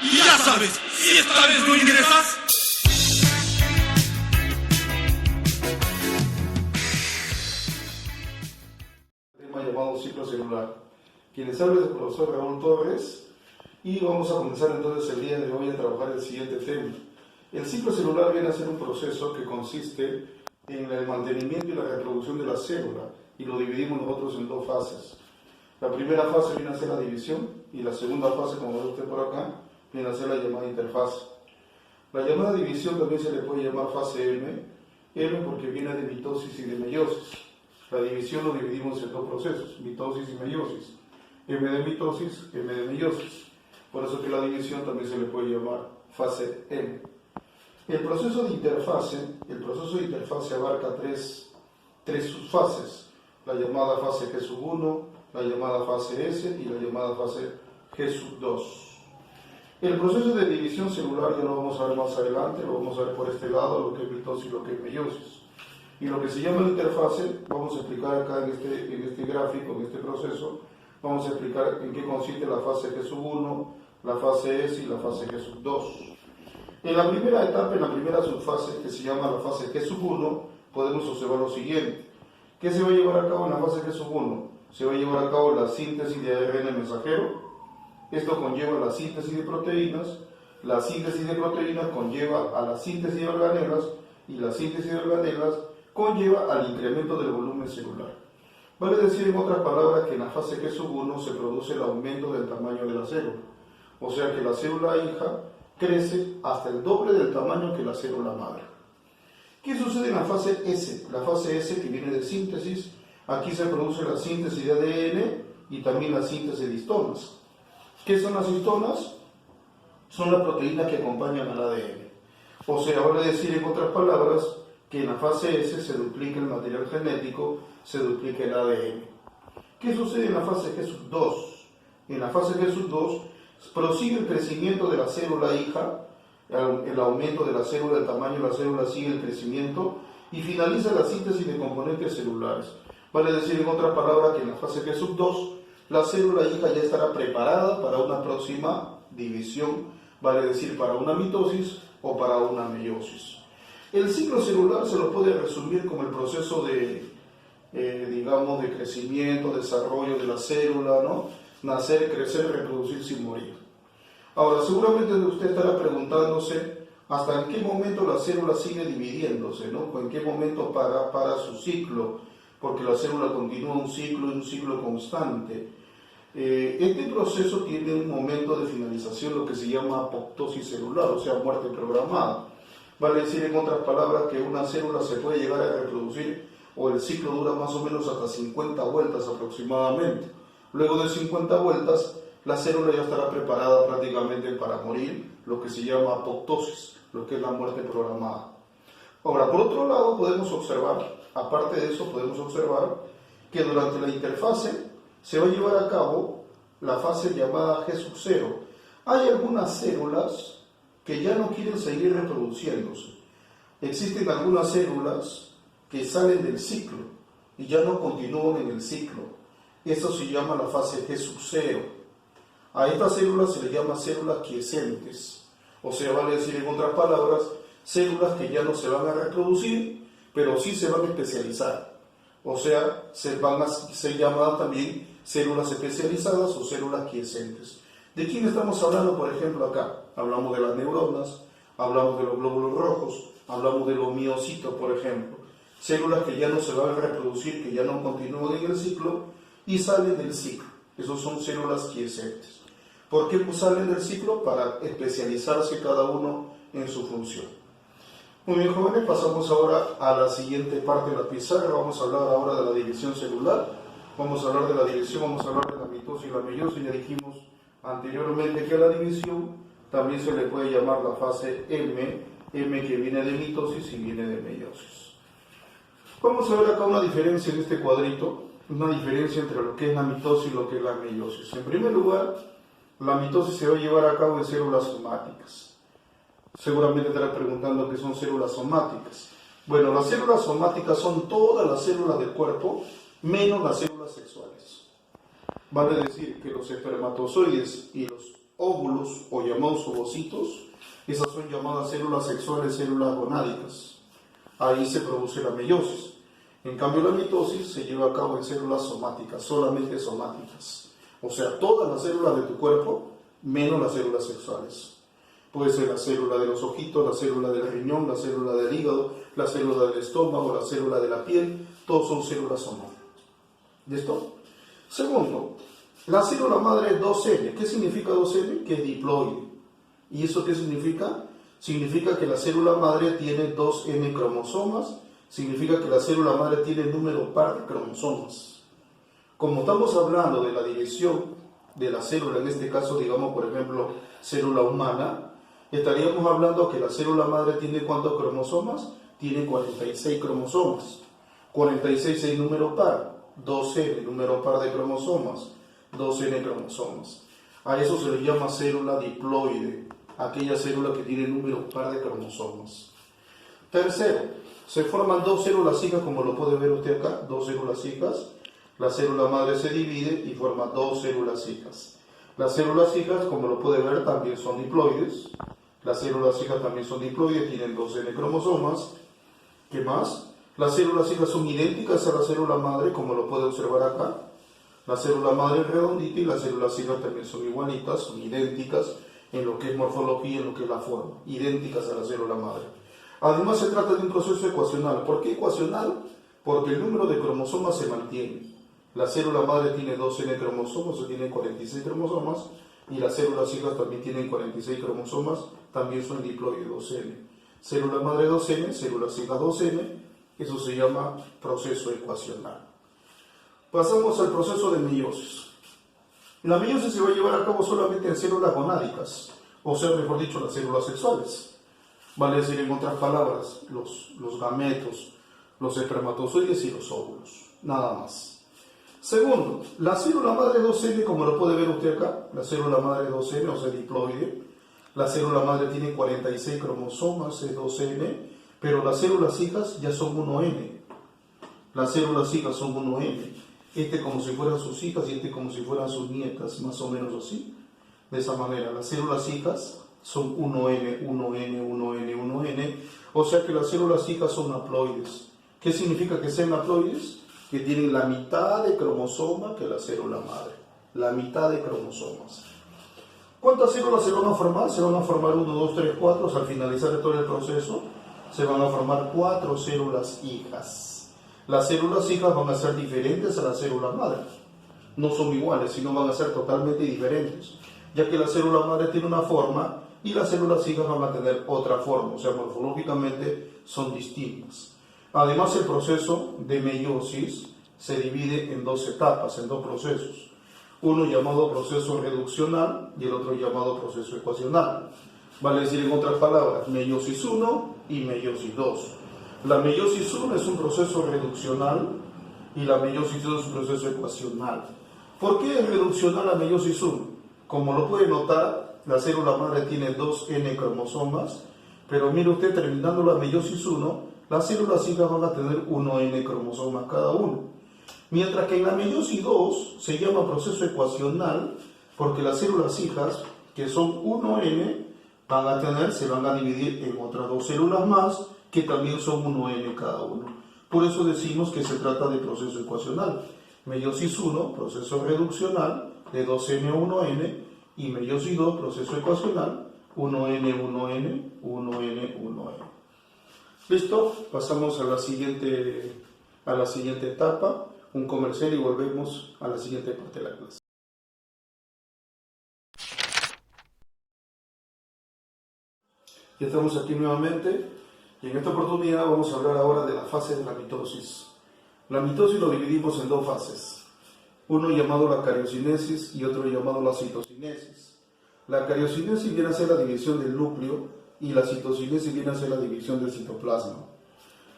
Y ya sabes, si esta vez no ingresas... Tema llamado ciclo celular. Quienes habla es el profesor Raúl Torres y vamos a comenzar entonces el día de hoy a trabajar el siguiente tema. El ciclo celular viene a ser un proceso que consiste en el mantenimiento y la reproducción de la célula y lo dividimos nosotros en dos fases. La primera fase viene a ser la división y la segunda fase, como ve usted por acá, viene a ser la llamada interfase. La llamada división también se le puede llamar fase M porque viene de mitosis y de meiosis. La división lo dividimos en dos procesos, mitosis y meiosis. M de mitosis, M de meiosis. Por eso que la división también se le puede llamar fase M. El proceso de interfase abarca tres subfases, la llamada fase G1, la llamada fase S y la llamada fase G2. El proceso de división celular ya lo vamos a ver más adelante, lo vamos a ver por este lado, lo que es mitosis y lo que es meiosis. Y lo que se llama la interfase, vamos a explicar acá en este gráfico, en este proceso, vamos a explicar en qué consiste la fase G1, la fase S y la fase G2. En la primera etapa, en la primera subfase, que se llama la fase G1, podemos observar lo siguiente. ¿Qué se va a llevar a cabo en la fase G1? Se va a llevar a cabo la síntesis de ARN mensajero. Esto conlleva la síntesis de proteínas. La síntesis de proteínas conlleva a la síntesis de organelas y la síntesis de organelas conlleva al incremento del volumen celular. Vale decir, en otras palabras, que en la fase G1 se produce el aumento del tamaño de la célula. O sea que la célula hija crece hasta el doble del tamaño que la célula madre. ¿Qué sucede en la fase S? La fase S, que viene de síntesis, aquí se produce la síntesis de ADN y también la síntesis de histonas. ¿Qué son las histonas? Son las proteínas que acompañan al ADN. O sea, vale decir, en otras palabras, que en la fase S se duplica el material genético, se duplica el ADN. ¿Qué sucede en la fase G2? En la fase G2 prosigue el crecimiento de la célula hija, el aumento de la célula, el tamaño de la célula sigue el crecimiento y finaliza la síntesis de componentes celulares. Vale decir, en otras palabras, que en la fase G2 la célula hija ya estará preparada para una próxima división, vale decir, para una mitosis o para una meiosis. El ciclo celular se lo puede resumir como el proceso de crecimiento, desarrollo de la célula, ¿no? Nacer, crecer, reproducirse y morir. Ahora, seguramente usted estará preguntándose hasta en qué momento la célula sigue dividiéndose, ¿no? En qué momento para su ciclo, porque la célula continúa un ciclo constante. Este proceso tiene un momento de finalización, lo que se llama apoptosis celular, o sea, muerte programada. Vale decir, en otras palabras, que una célula se puede llegar a reproducir, o el ciclo dura más o menos hasta 50 vueltas aproximadamente. Luego de 50 vueltas, la célula ya estará preparada prácticamente para morir, lo que se llama apoptosis, lo que es la muerte programada. Ahora, por otro lado, podemos observar, aparte de eso, podemos observar que durante la interfase se va a llevar a cabo la fase llamada G0. Hay algunas células que ya no quieren seguir reproduciéndose. Existen algunas células que salen del ciclo y ya no continúan en el ciclo. Eso se llama la fase G0. A estas células se les llama células quiescentes. O sea, vale decir, en otras palabras, células que ya no se van a reproducir, pero sí se van a especializar. O sea, se llaman también células especializadas o células quiescentes. ¿De quién estamos hablando, por ejemplo, acá? Hablamos de las neuronas, hablamos de los glóbulos rojos, hablamos de los miocitos, por ejemplo. Células que ya no se van a reproducir, que ya no continúan en el ciclo y salen del ciclo. Esos son células quiescentes. ¿Por qué salen del ciclo? Para especializarse cada uno en su función. Muy bien, jóvenes, pasamos ahora a la siguiente parte de la pizarra. Vamos a hablar ahora de la división celular. Vamos a hablar de la división, vamos a hablar de la mitosis y la meiosis. Ya dijimos anteriormente que a la división también se le puede llamar la fase M que viene de mitosis y viene de meiosis. Vamos a ver acá una diferencia en este cuadrito, una diferencia entre lo que es la mitosis y lo que es la meiosis. En primer lugar, la mitosis se va a llevar a cabo en células somáticas. Seguramente estará preguntando qué son células somáticas. Bueno, las células somáticas son todas las células del cuerpo, menos las células sexuales. Vale decir que los espermatozoides y los óvulos o llamados ovocitos, esas son llamadas células sexuales, células gonádicas. Ahí se produce la meiosis. En cambio, la mitosis se lleva a cabo en células somáticas, solamente somáticas. O sea, todas las células de tu cuerpo, menos las células sexuales. Puede ser la célula de los ojitos, la célula del riñón, la célula del hígado, la célula del estómago, la célula de la piel, todos son células somáticas. ¿Listo? Segundo, la célula madre 2N. ¿Qué significa 2N? Que es diploide. ¿Y eso qué significa? Significa que la célula madre tiene 2N cromosomas, significa que la célula madre tiene número par de cromosomas. Como estamos hablando de la división de la célula, en este caso, digamos, por ejemplo, célula humana, estaríamos hablando que la célula madre tiene ¿cuántos cromosomas? Tiene 46 cromosomas. 46 es número par, 2N, número par de cromosomas, 2N cromosomas. A eso se le llama célula diploide, aquella célula que tiene número par de cromosomas. Tercero, se forman dos células hijas, como lo puede ver usted acá, dos células hijas. La célula madre se divide y forma dos células hijas. Las células hijas, como lo puede ver, también son diploides. Las células hijas también son diploides, tienen 2N cromosomas. ¿Qué más? Las células hijas son idénticas a la célula madre, como lo puede observar acá. La célula madre es redondita y las células hijas también son igualitas, son idénticas en lo que es morfología, en lo que es la forma, idénticas a la célula madre. Además se trata de un proceso ecuacional. ¿Por qué ecuacional? Porque el número de cromosomas se mantiene. La célula madre tiene 2N cromosomas, o tiene 46 cromosomas, y las células hijas también tienen 46 cromosomas, también son diploide 2N. Célula madre 2N, células hijas 2N, eso se llama proceso ecuacional. Pasamos al proceso de meiosis. La meiosis se va a llevar a cabo solamente en células gonádicas, o sea, mejor dicho, las células sexuales. Vale decir, en otras palabras, los gametos, los espermatozoides y los óvulos, nada más. Segundo, la célula madre 2N, como lo puede ver usted acá, la célula madre 2N, o sea, diploide, la célula madre tiene 46 cromosomas, es 2N, pero las células hijas ya son 1N. Las células hijas son 1N. Este como si fueran sus hijas y este como si fueran sus nietas, más o menos así. De esa manera, las células hijas son 1N, 1N, 1N, 1N, o sea que las células hijas son haploides. ¿Qué significa que sean haploides? Que tienen la mitad de cromosoma que la célula madre. La mitad de cromosomas. ¿Cuántas células se van a formar? Se van a formar 1, 2, 3, 4. Al finalizar todo el proceso, se van a formar 4 células hijas. Las células hijas van a ser diferentes a la célula madre. No son iguales, sino van a ser totalmente diferentes, ya que la célula madre tiene una forma y las células hijas van a tener otra forma, o sea, morfológicamente son distintas. Además, el proceso de meiosis se divide en dos etapas, en dos procesos. Uno llamado proceso reduccional y el otro llamado proceso ecuacional. Vale decir, en otras palabras, meiosis 1 y meiosis 2. La meiosis 1 es un proceso reduccional y la meiosis 2 es un proceso ecuacional. ¿Por qué es reduccional la meiosis 1? Como lo puede notar, la célula madre tiene 2N cromosomas, pero mire usted, terminando la meiosis 1, las células hijas van a tener 1N cromosomas cada uno. Mientras que en la meiosis 2 se llama proceso ecuacional porque las células hijas, que son 1N, se van a dividir en otras dos células más, que también son 1N cada uno. Por eso decimos que se trata de proceso ecuacional. Meiosis 1, proceso reduccional, de 2N a 1N, y meiosis 2, proceso ecuacional, 1N, 1N, 1N, 1N. ¿Listo? Pasamos a la siguiente etapa, un comercial y volvemos a la siguiente parte de la clase. Ya estamos aquí nuevamente y en esta oportunidad vamos a hablar ahora de la fase de la mitosis. La mitosis lo dividimos en dos fases, uno llamado la cariocinesis y otro llamado la citocinesis. La cariocinesis viene a ser la división del núcleo y la citocinesis viene a ser la división del citoplasma.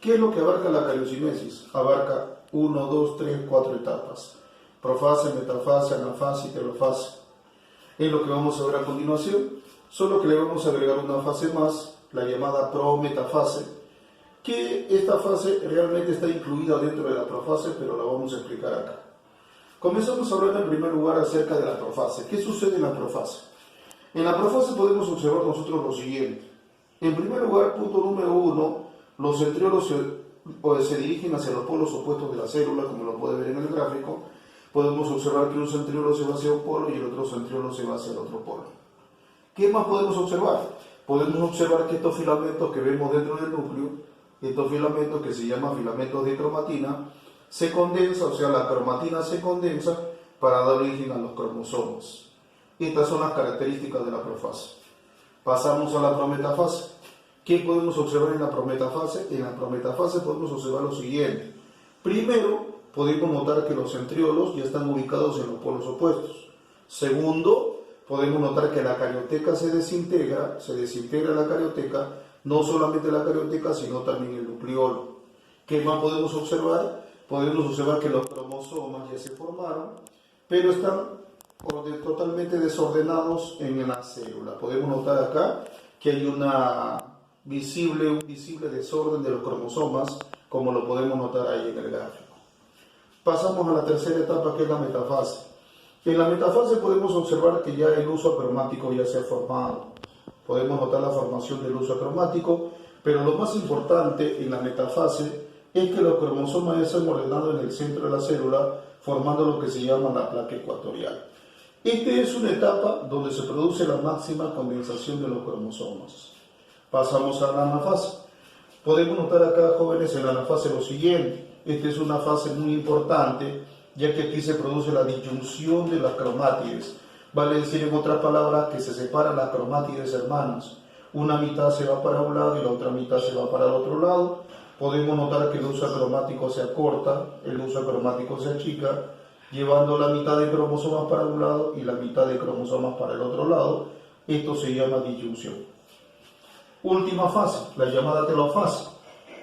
¿Qué es lo que abarca la cariocinesis? Abarca 1, 2, 3, 4 etapas: profase, metafase, anafase y telofase. Es lo que vamos a ver a continuación, solo que le vamos a agregar una fase más, la llamada prometafase, que esta fase realmente está incluida dentro de la profase, pero la vamos a explicar acá. Comenzamos a hablar en primer lugar acerca de la profase. ¿Qué sucede en la profase? En la profase podemos observar nosotros lo siguiente. En primer lugar, punto número 1, los centriolos se dirigen hacia los polos opuestos de la célula, como lo puede ver en el gráfico. Podemos observar que un centriolo se va hacia un polo y el otro centriolo se va hacia el otro polo. ¿Qué más podemos observar? Podemos observar que estos filamentos que vemos dentro del núcleo, estos filamentos que se llaman filamentos de cromatina, se condensa, o sea, la cromatina se condensa para dar origen a los cromosomas. Estas son las características de la profase. Pasamos a la prometafase. ¿Qué podemos observar en la prometafase? En la prometafase podemos observar lo siguiente. Primero, podemos notar que los centriolos ya están ubicados en los polos opuestos. Segundo, podemos notar que la carioteca se desintegra la carioteca, no solamente la carioteca, sino también el nucleolo. ¿Qué más podemos observar? Podemos observar que los cromosomas ya se formaron, pero están totalmente desordenados en la célula. Podemos notar acá que hay un visible desorden de los cromosomas, como lo podemos notar ahí en el gráfico. Pasamos a la tercera etapa, que es la metafase. En la metafase podemos observar que ya el uso acromático ya se ha formado. Podemos notar la formación del uso acromático, pero lo más importante en la metafase es que los cromosomas ya se han ordenado en el centro de la célula, formando lo que se llama la placa ecuatorial. Esta es una etapa donde se produce la máxima condensación de los cromosomas. Pasamos a la anafase. Podemos notar acá, jóvenes, en la anafase lo siguiente. Esta es una fase muy importante, ya que aquí se produce la disyunción de las cromátides. Vale decir, en otras palabras, que se separan las cromátides hermanas. Una mitad se va para un lado y la otra mitad se va para el otro lado. Podemos notar que el uso acromático se acorta, el uso acromático se achica, llevando la mitad de cromosomas para un lado y la mitad de cromosomas para el otro lado. Esto se llama disyunción. Última fase, la llamada telofase.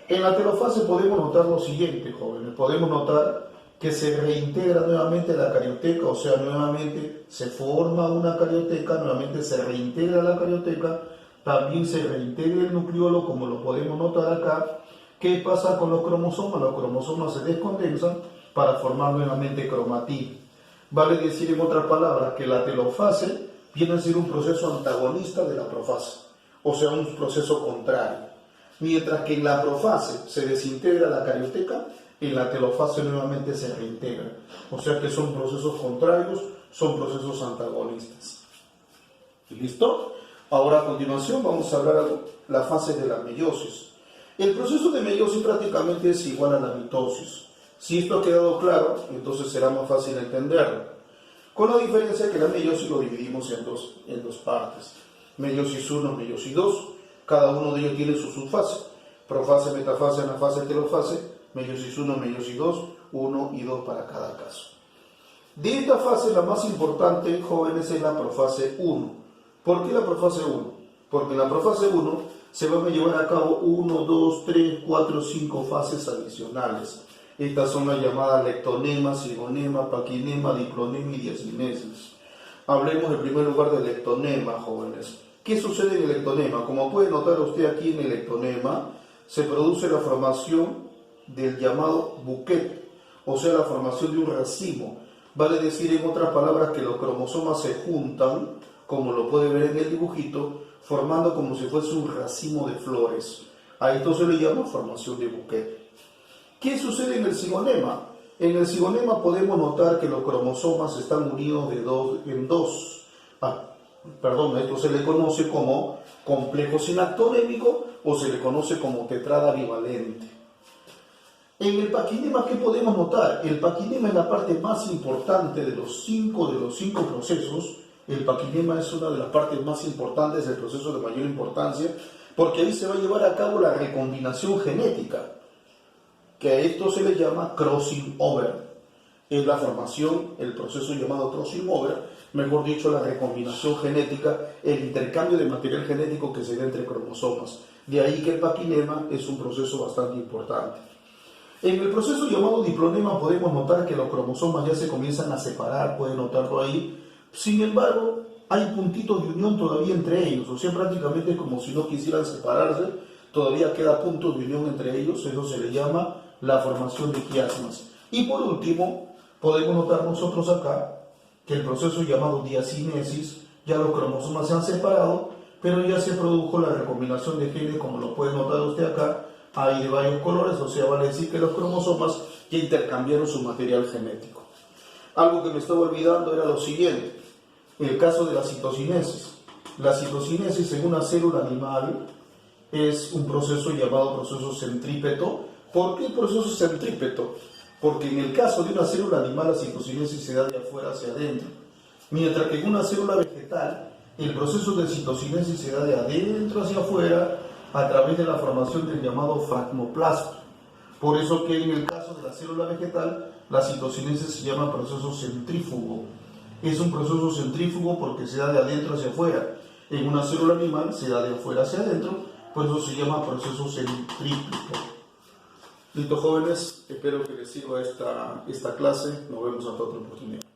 En la telofase podemos notar lo siguiente, jóvenes. Podemos notar que se reintegra nuevamente la carioteca, o sea, nuevamente se forma una carioteca, nuevamente se reintegra la carioteca, también se reintegra el nucleolo, como lo podemos notar acá. ¿Qué pasa con los cromosomas? Los cromosomas se descondensan para formar nuevamente cromatina. Vale decir, en otras palabras, que la telofase viene a ser un proceso antagonista de la profase, o sea, un proceso contrario. Mientras que en la profase se desintegra la carioteca, en la telofase nuevamente se reintegra. O sea que son procesos contrarios, son procesos antagonistas. ¿Listo? Ahora a continuación vamos a hablar de la fase de la meiosis. El proceso de meiosis prácticamente es igual a la mitosis. Si esto ha quedado claro, entonces será más fácil entenderlo. Con la diferencia que la meiosis lo dividimos en dos partes. Meiosis 1, meiosis 2. Cada uno de ellos tiene su subfase. Profase, metafase, anafase, telofase. Meiosis 1, meiosis 2, 1 y 2 para cada caso. De esta fase, la más importante, jóvenes, es la profase 1. ¿Por qué la profase 1? Porque en la profase 1 se van a llevar a cabo 1, 2, 3, 4, 5 fases adicionales. Estas son las llamadas lectonema, cigonema, paquinema, diplonema y diacinesis. Hablemos en primer lugar del lectonema, jóvenes. ¿Qué sucede en el lectonema? Como puede notar usted aquí en el lectonema, se produce la formación del llamado bouquet, o sea, la formación de un racimo. Vale decir, en otras palabras, que los cromosomas se juntan, como lo puede ver en el dibujito, formando como si fuese un racimo de flores. A esto se le llama formación de bouquet. ¿Qué sucede en el cigonema? En el cigonema podemos notar que los cromosomas están unidos de dos en dos. Esto se le conoce como complejo sinactonémico o se le conoce como tetrada bivalente. En el paquinema, ¿qué podemos notar? El paquinema es la parte más importante de los cinco procesos. El paquinema es una de las partes más importantes del proceso de mayor importancia, porque ahí se va a llevar a cabo la recombinación genética, que a esto se le llama crossing over. Es la formación, el proceso llamado crossing over, mejor dicho, la recombinación genética, el intercambio de material genético que se da entre cromosomas. De ahí que el paquinema es un proceso bastante importante. En el proceso llamado diplonema podemos notar que los cromosomas ya se comienzan a separar, pueden notarlo ahí. Sin embargo, hay puntitos de unión todavía entre ellos, o sea, prácticamente es como si no quisieran separarse, todavía queda puntos de unión entre ellos, eso se le llama la formación de quiasmas. Y por último, podemos notar nosotros acá que el proceso llamado diacinesis ya los cromosomas se han separado, pero ya se produjo la recombinación de genes, como lo puede notar usted acá, hay de varios colores, o sea, vale decir que los cromosomas ya intercambiaron su material genético. Algo que me estaba olvidando era lo siguiente, el caso de la citocinesis. La citocinesis en una célula animal es un proceso llamado proceso centrípeto. ¿Por qué proceso centrípeto? Porque en el caso de una célula animal la citocinesis se da de afuera hacia adentro, mientras que en una célula vegetal el proceso de citocinesis se da de adentro hacia afuera a través de la formación del llamado fragmoplasma. Por eso que en el caso de la célula vegetal la citocinesis se llama proceso centrífugo. Es un proceso centrífugo porque se da de adentro hacia afuera. En una célula animal se da de afuera hacia adentro, por eso se llama proceso centrífugo. Listo, jóvenes, espero que les sirva esta clase. Nos vemos hasta otra oportunidad.